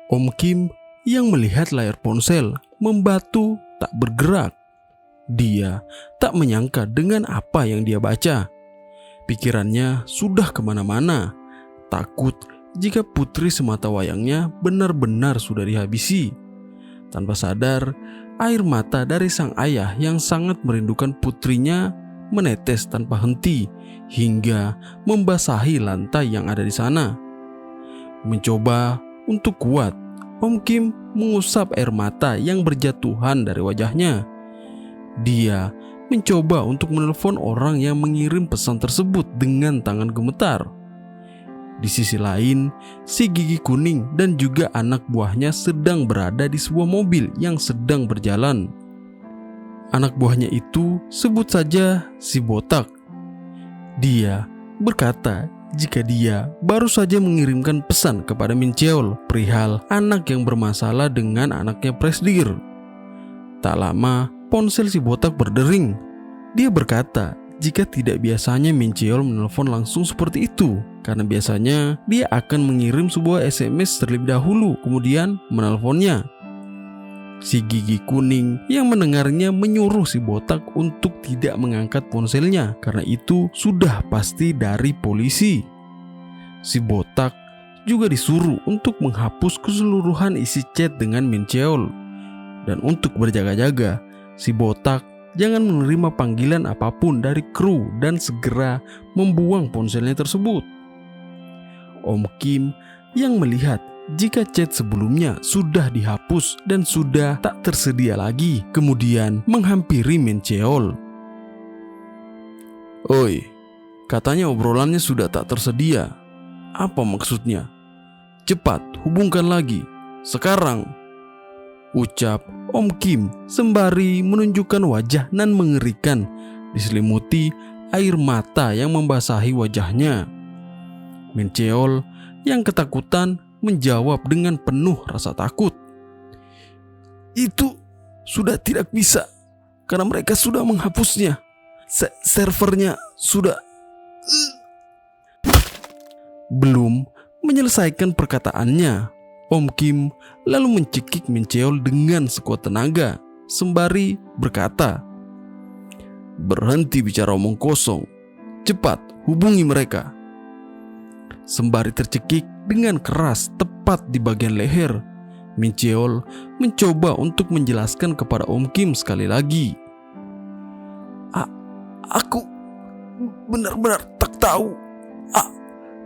Om Kim yang melihat layar ponsel membatu tak bergerak. Dia tak menyangka dengan apa yang dia baca. Pikirannya sudah kemana-mana, takut jika putri sematawayangnya benar-benar sudah dihabisi. Tanpa sadar, air mata dari sang ayah yang sangat merindukan putrinya menetes tanpa henti hingga membasahi lantai yang ada di sana. Mencoba untuk kuat, Om Kim mengusap air mata yang berjatuhan dari wajahnya. Dia mencoba untuk menelpon orang yang mengirim pesan tersebut dengan tangan gemetar. Di sisi lain, si gigi kuning dan juga anak buahnya sedang berada di sebuah mobil yang sedang berjalan. Anak buahnya itu sebut saja si botak. Dia berkata jika dia baru saja mengirimkan pesan kepada Min Cheol perihal anak yang bermasalah dengan anaknya Presdir. Tak lama, ponsel si botak berdering. Dia berkata jika tidak biasanya Min Cheol menelpon langsung seperti itu, karena biasanya dia akan mengirim sebuah SMS terlebih dahulu kemudian menelponnya. Si gigi kuning yang mendengarnya menyuruh si botak untuk tidak mengangkat ponselnya karena itu sudah pasti dari polisi. Si botak juga disuruh untuk menghapus keseluruhan isi chat dengan Min Cheol. Dan untuk berjaga-jaga, si botak jangan menerima panggilan apapun dari kru dan segera membuang ponselnya tersebut. Om Kim yang melihat jika chat sebelumnya sudah dihapus dan sudah tak tersedia lagi, kemudian menghampiri Min Cheol. "Oi, katanya obrolannya sudah tak tersedia. Apa maksudnya? Cepat hubungkan lagi, sekarang," ucap Om Kim sembari menunjukkan wajah nan mengerikan diselimuti air mata yang membasahi wajahnya. Min Cheol yang ketakutan menjawab dengan penuh rasa takut. "Itu sudah tidak bisa karena mereka sudah menghapusnya. Servernya sudah..." Belum menyelesaikan perkataannya, Om Kim lalu mencekik Min Cheol dengan sekuat tenaga sembari berkata, "Berhenti bicara omong kosong. Cepat hubungi mereka." Sembari tercekik dengan keras tepat di bagian leher, Min Cheol mencoba untuk menjelaskan kepada Om Kim sekali lagi. Aku benar-benar tak tahu.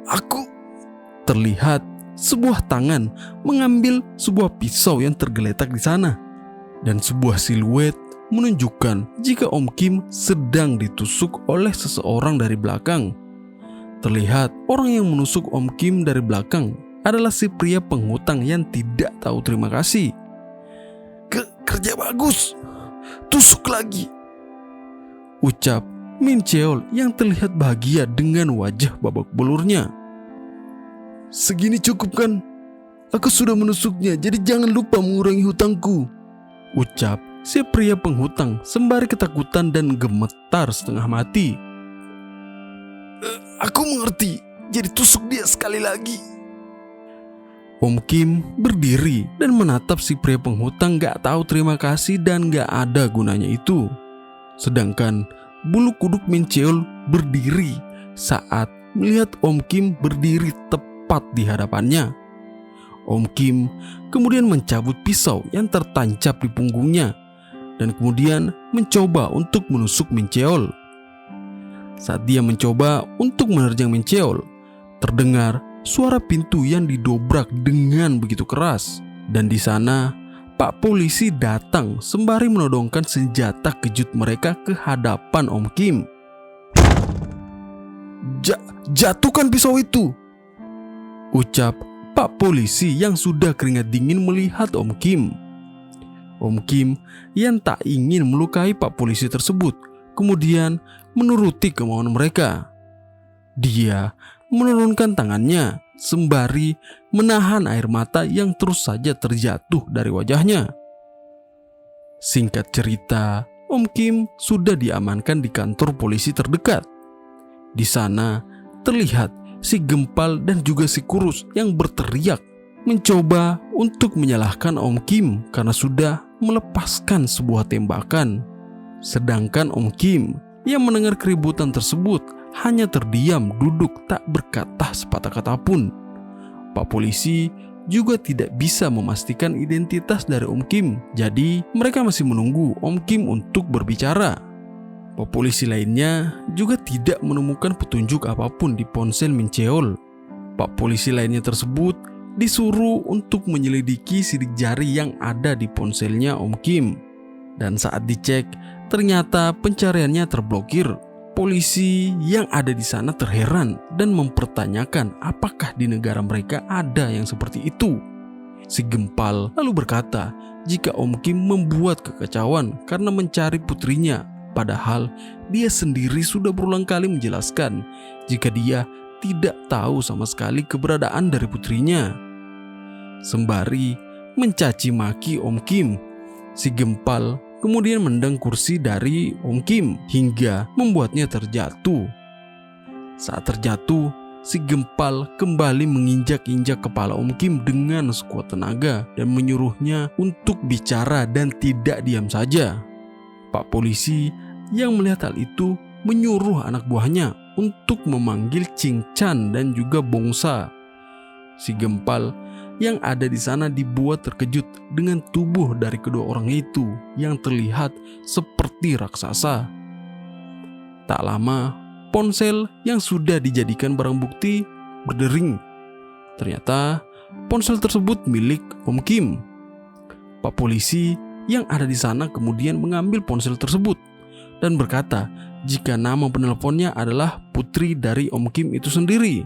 Aku..." Terlihat sebuah tangan mengambil sebuah pisau yang tergeletak di sana, dan sebuah siluet menunjukkan jika Om Kim sedang ditusuk oleh seseorang dari belakang. Terlihat orang yang menusuk Om Kim dari belakang adalah si pria penghutang yang tidak tahu terima kasih. Kerja bagus, tusuk lagi," ucap Min Cheol yang terlihat bahagia dengan wajah babak belurnya. "Segini cukup kan? Aku sudah menusuknya, jadi jangan lupa mengurangi hutangku," ucap si pria penghutang sembari ketakutan dan gemetar setengah mati. "Aku mengerti, jadi tusuk dia sekali lagi." Om Kim berdiri dan menatap si pria penghutang gak tahu terima kasih dan gak ada gunanya itu. Sedangkan bulu kuduk Min Cheol berdiri saat melihat Om Kim berdiri tepat di hadapannya. Om Kim kemudian mencabut pisau yang tertancap di punggungnya dan kemudian mencoba untuk menusuk Min Cheol. Saat dia mencoba untuk menerjang Min Cheol, terdengar suara pintu yang didobrak dengan begitu keras. Dan di sana, Pak Polisi datang sembari menodongkan senjata kejut mereka ke hadapan Om Kim. Jatuhkan pisau itu," ucap Pak Polisi yang sudah keringat dingin melihat Om Kim. Om Kim yang tak ingin melukai Pak Polisi tersebut kemudian menuruti kemauan mereka. Dia menurunkan tangannya sembari menahan air mata yang terus saja terjatuh dari wajahnya. Singkat cerita, Om Kim sudah diamankan di kantor polisi terdekat. Di sana terlihat si Gempal dan juga si Kurus yang berteriak mencoba untuk menyalahkan Om Kim karena sudah melepaskan sebuah tembakan. Sedangkan Om Kim yang mendengar keributan tersebut hanya terdiam duduk tak berkata sepatah kata pun. Pak polisi juga tidak bisa memastikan identitas dari Om Kim, jadi mereka masih menunggu Om Kim untuk berbicara. Pak polisi lainnya juga tidak menemukan petunjuk apapun di ponsel Min Cheol. Pak polisi lainnya tersebut disuruh untuk menyelidiki sidik jari yang ada di ponselnya Om Kim. Dan saat dicek, ternyata pencariannya terblokir. Polisi yang ada di sana terheran dan mempertanyakan apakah di negara mereka ada yang seperti itu. Si Gempal lalu berkata jika Om Kim membuat kekacauan karena mencari putrinya, padahal dia sendiri sudah berulang kali menjelaskan jika dia tidak tahu sama sekali keberadaan dari putrinya. Sembari mencaci maki Om Kim, si Gempal kemudian mendang kursi dari Om Kim hingga membuatnya terjatuh. Saat terjatuh, si Gempal kembali menginjak-injak kepala Om Kim dengan sekuat tenaga dan menyuruhnya untuk bicara dan tidak diam saja. Pak polisi yang melihat hal itu menyuruh anak buahnya untuk memanggil Ching Chan dan juga Bongsa. Si Gempal yang ada di sana dibuat terkejut dengan tubuh dari kedua orang itu yang terlihat seperti raksasa. Tak lama, ponsel yang sudah dijadikan barang bukti berdering. Ternyata ponsel tersebut milik Om Kim. Pak polisi yang ada di sana kemudian mengambil ponsel tersebut dan berkata jika nama penelponnya adalah putri dari Om Kim itu sendiri.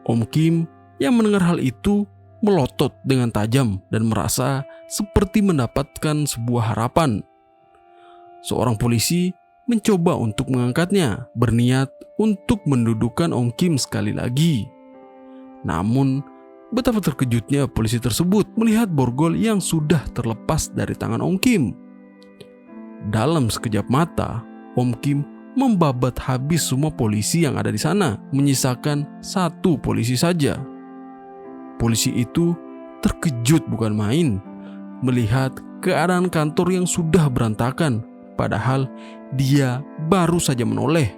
Om Kim yang mendengar hal itu melotot dengan tajam dan merasa seperti mendapatkan sebuah harapan. Seorang polisi mencoba untuk mengangkatnya, berniat untuk mendudukkan Om Kim sekali lagi. Namun, betapa terkejutnya polisi tersebut melihat borgol yang sudah terlepas dari tangan Om Kim. Dalam sekejap mata, Om Kim membabat habis semua polisi yang ada di sana, menyisakan satu polisi saja. Polisi itu terkejut bukan main melihat keadaan kantor yang sudah berantakan, padahal dia baru saja menoleh.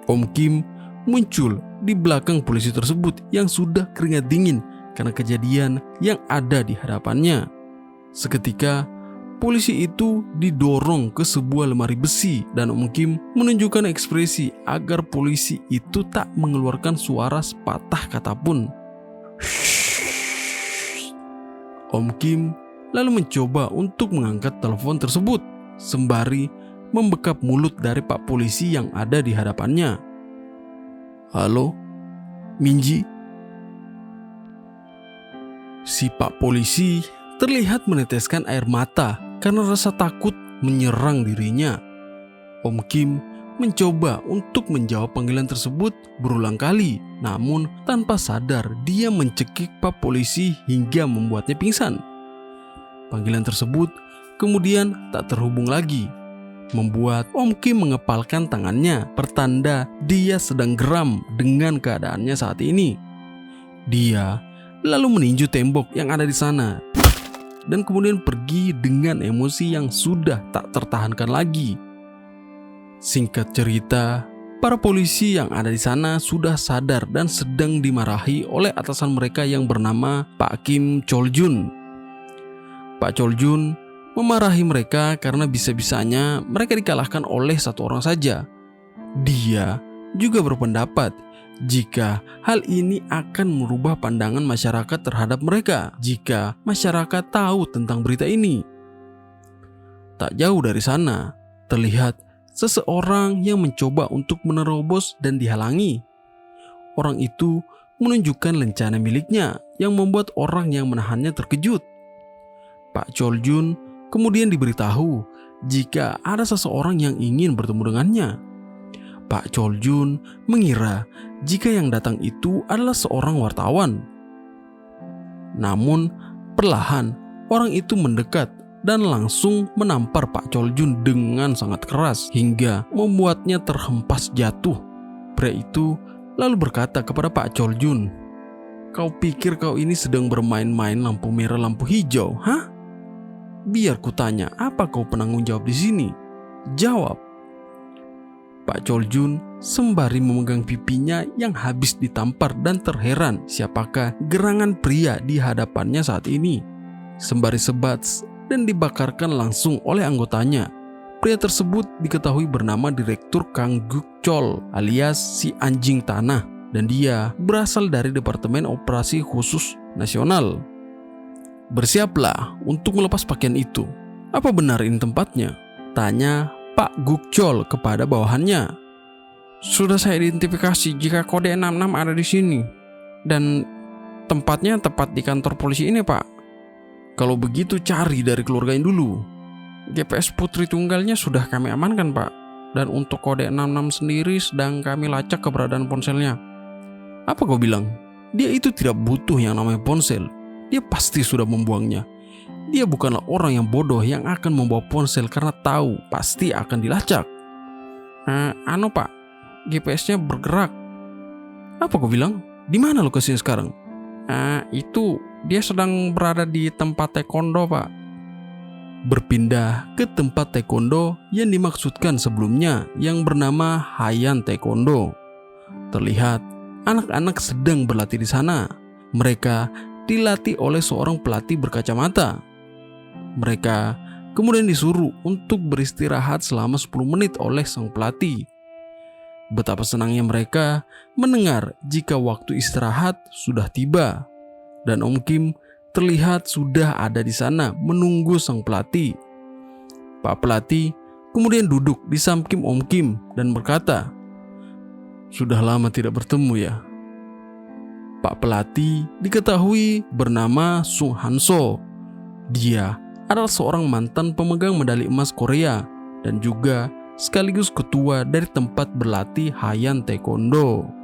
Om Kim muncul di belakang polisi tersebut yang sudah keringat dingin karena kejadian yang ada di hadapannya. Seketika polisi itu didorong ke sebuah lemari besi dan Om Kim menunjukkan ekspresi agar polisi itu tak mengeluarkan suara sepatah kata pun. Om Kim lalu mencoba untuk mengangkat telepon tersebut sembari membekap mulut dari Pak polisi yang ada di hadapannya. Halo, Minji? Si Pak polisi terlihat meneteskan air mata karena rasa takut menyerang dirinya. Om Kim mencoba untuk menjawab panggilan tersebut berulang kali, namun tanpa sadar dia mencekik Pak polisi hingga membuatnya pingsan. Panggilan tersebut kemudian tak terhubung lagi, membuat Om Kim mengepalkan tangannya pertanda dia sedang geram dengan keadaannya saat ini. Dia lalu meninju tembok yang ada di sana dan kemudian pergi dengan emosi yang sudah tak tertahankan lagi. Singkat cerita, para polisi yang ada di sana sudah sadar dan sedang dimarahi oleh atasan mereka yang bernama Pak Kim Choljun. Pak Choljun memarahi mereka karena bisa-bisanya mereka dikalahkan oleh satu orang saja. Dia juga berpendapat jika hal ini akan merubah pandangan masyarakat terhadap mereka jika masyarakat tahu tentang berita ini. Tak jauh dari sana, terlihat seseorang yang mencoba untuk menerobos dan dihalangi. Orang itu menunjukkan lencana miliknya yang membuat orang yang menahannya terkejut. Pak Choljun kemudian diberitahu jika ada seseorang yang ingin bertemu dengannya. Pak Choljun mengira jika yang datang itu adalah seorang wartawan. Namun perlahan orang itu mendekat dan langsung menampar Pak Choljun dengan sangat keras hingga membuatnya terhempas jatuh. Pria itu lalu berkata kepada Pak Choljun, Kau pikir kau ini sedang bermain-main lampu merah lampu hijau, hah? Biar kutanya, apa kau penanggung jawab di sini? Jawab. Pak Choljun sembari memegang pipinya yang habis ditampar dan terheran siapakah gerangan pria di hadapannya saat ini. Sembari sebats dan dibakarkan langsung oleh anggotanya. Pria tersebut diketahui bernama Direktur Kang Guk Chol alias si anjing tanah, dan dia berasal dari Departemen Operasi Khusus Nasional. Bersiaplah untuk melepas pakaian itu. Apa benar ini tempatnya? Tanya Pak Guk Chol kepada bawahannya. Sudah saya identifikasi jika kode 66 ada di sini. Dan tempatnya tepat di kantor polisi ini, Pak. Kalau begitu cari dari keluarganya dulu. GPS putri tunggalnya sudah kami amankan, Pak. Dan untuk kode 66 sendiri sedang kami lacak keberadaan ponselnya. Apa kau bilang? Dia itu tidak butuh yang namanya ponsel. Dia pasti sudah membuangnya. Dia bukanlah orang yang bodoh yang akan membawa ponsel karena tahu pasti akan dilacak. Pak, GPS-nya bergerak. Apa kau bilang? Di mana lokasinya sekarang? Itu dia sedang berada di tempat taekwondo, Pak. Berpindah ke tempat taekwondo yang dimaksudkan sebelumnya yang bernama Haiyan Taekwondo. Terlihat anak-anak sedang berlatih di sana. Mereka dilatih oleh seorang pelatih berkacamata. Mereka kemudian disuruh untuk beristirahat selama 10 menit oleh sang pelatih. Betapa senangnya mereka mendengar jika waktu istirahat sudah tiba. Dan Om Kim terlihat sudah ada di sana menunggu sang pelatih. Pak pelatih kemudian duduk di samping Om Kim dan berkata, "Sudah lama tidak bertemu ya." Pak pelatih diketahui bernama Sung Hanso. Dia adalah seorang mantan pemegang medali emas Korea dan juga sekaligus ketua dari tempat berlatih Haiyan Taekwondo.